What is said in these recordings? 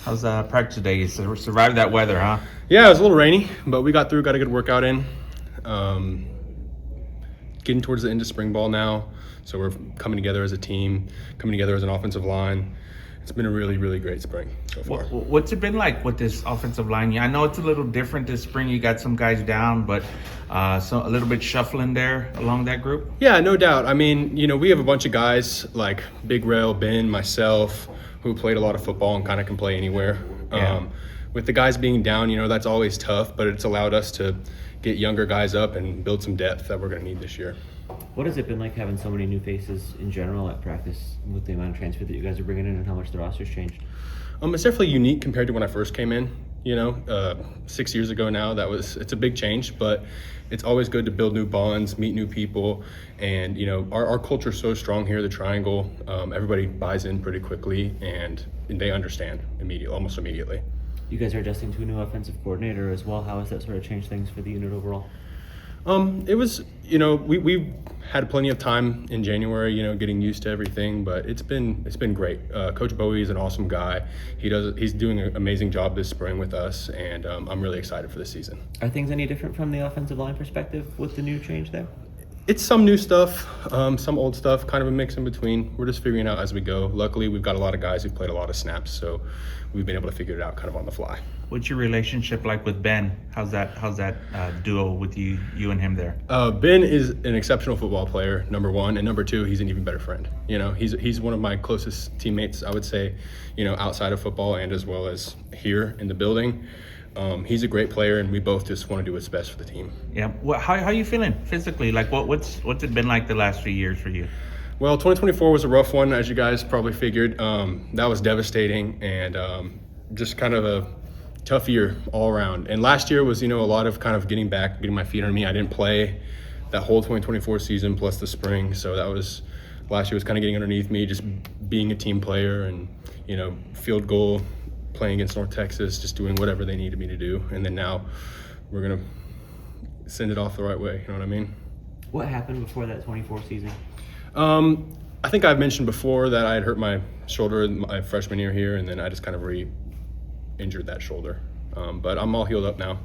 How's practice today? You survived that weather, huh? Yeah, it was a little rainy, but we got through, got a good workout in. Getting towards the end of spring ball now, so we're coming together as a team, coming together as an offensive line. It's been a really, really great spring so far. What's it been like with this offensive line? I know it's a little different this spring. You got some guys down, but so a little bit shuffling there along that group? Yeah, no doubt. I mean, we have a bunch of guys like Big Rail, Ben, myself, who played a lot of football and kind of can play anywhere. Yeah. With the guys being down, that's always tough, but it's allowed us to get younger guys up and build some depth that we're going to need this year. What has it been like having so many new faces in general at practice with the amount of transfer that you guys are bringing in and how much the roster's changed? It's definitely unique compared to when I first came in. 6 years ago now, it's a big change, but it's always good to build new bonds, meet new people, and our culture's so strong here, the Triangle. Everybody buys in pretty quickly, and they understand almost immediately. You guys are adjusting to a new offensive coordinator as well. How has that sort of changed things for the unit overall? It was, we had plenty of time in January, getting used to everything, but it's been great. Coach Bowie is an awesome guy. He's doing an amazing job this spring with us, and I'm really excited for this season. Are things any different from the offensive line perspective with the new change there? It's some new stuff, some old stuff, kind of a mix in between. We're just figuring it out as we go. Luckily, we've got a lot of guys who've played a lot of snaps, so we've been able to figure it out kind of on the fly. What's your relationship like with Ben? How's that duo with you and him there? Ben is an exceptional football player, number one, and number two, he's an even better friend. He's one of my closest teammates, I would say, outside of football and as well as here in the building. He's a great player, and we both just want to do what's best for the team. Yeah. How are you feeling physically? Like, what's it been like the last few years for you? Well, 2024 was a rough one, as you guys probably figured. That was devastating, and just kind of a tough year all around. And last year was, a lot of kind of getting my feet under me. I didn't play that whole 2024 season plus the spring, so last year was kind of getting underneath me, just being a team player and, field goal, playing against North Texas, just doing whatever they needed me to do. And then now we're going to send it off the right way. You know what I mean? What happened before that 24 season? I think I've mentioned before that I had hurt my shoulder my freshman year here, and then I just kind of re-injured that shoulder. But I'm all healed up now.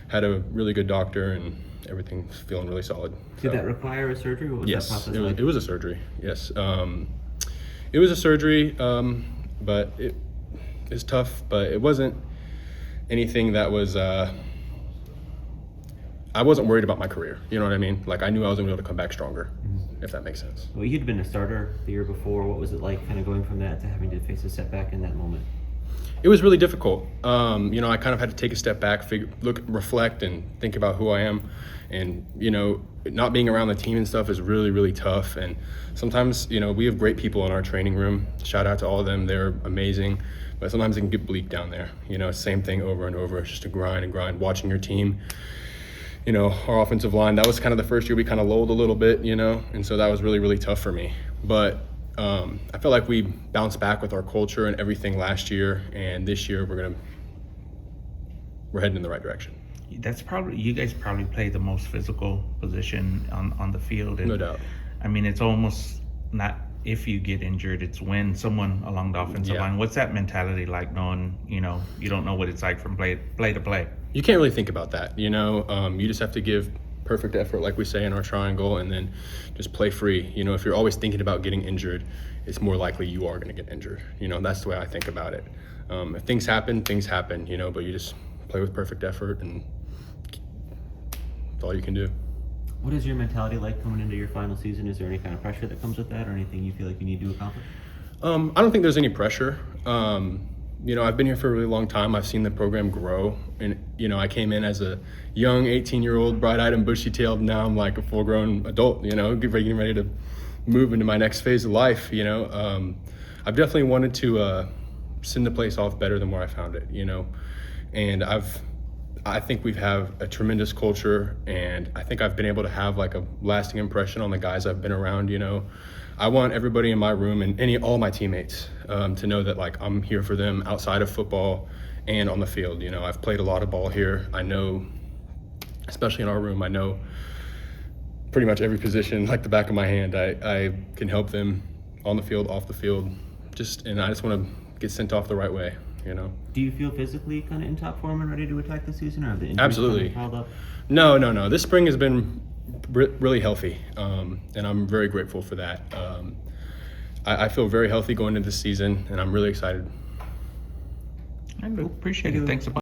Had a really good doctor, and everything's feeling really solid. Did that require a surgery? What was yes, that process like? It was a surgery. Yes, it was a surgery, but it was tough. But it wasn't anything that was. I wasn't worried about my career. You know what I mean? Like, I knew I was going to be able to come back stronger, if that makes sense. Well, you'd been a starter the year before. What was it like kind of going from that to having to face a setback in that moment? It was really difficult. I kind of had to take a step back, reflect, and think about who I am. And, not being around the team and stuff is really, really tough. And sometimes, we have great people in our training room. Shout out to all of them. They're amazing. But sometimes it can get bleak down there. Same thing over and over. It's just a grind and grind. Watching your team, our offensive line, that was kind of the first year we kind of lulled a little bit, and so that was really, really tough for me. But I feel like we bounced back with our culture and everything last year, and this year we're heading in the right direction. You guys probably play the most physical position on the field. And, no doubt. I mean, it's almost not if you get injured, it's when someone along the offensive line. What's that mentality like, knowing, you don't know what it's like from play to play? You can't really think about that, You just have to give perfect effort, like we say in our triangle, and then just play free. If you're always thinking about getting injured, it's more likely you are going to get injured. That's the way I think about it. If things happen, but you just play with perfect effort, and that's all you can do. What is your mentality like coming into your final season? Is there any kind of pressure that comes with that, or anything you feel like you need to accomplish? I don't think there's any pressure. I've been here for a really long time. I've seen the program grow, and I came in as a young 18-year-old, bright-eyed and bushy-tailed. Now I'm like a full-grown adult. Getting ready to move into my next phase of life. I've definitely wanted to send the place off better than where I found it. And I think we have a tremendous culture, and I think I've been able to have like a lasting impression on the guys I've been around. I want everybody in my room and all my teammates to know that like I'm here for them outside of football and on the field. I've played a lot of ball here. I know, especially in our room, I know pretty much every position like the back of my hand. I can help them on the field, off the field, and I just want to get sent off the right way. you know. Do you feel physically kind of in top form and ready to attack the season, or have the injuries Absolutely. kind of piled up? No. This spring has been really healthy, and I'm very grateful for that. I feel very healthy going into the season, and I'm really excited. I appreciate it. Thanks a bunch.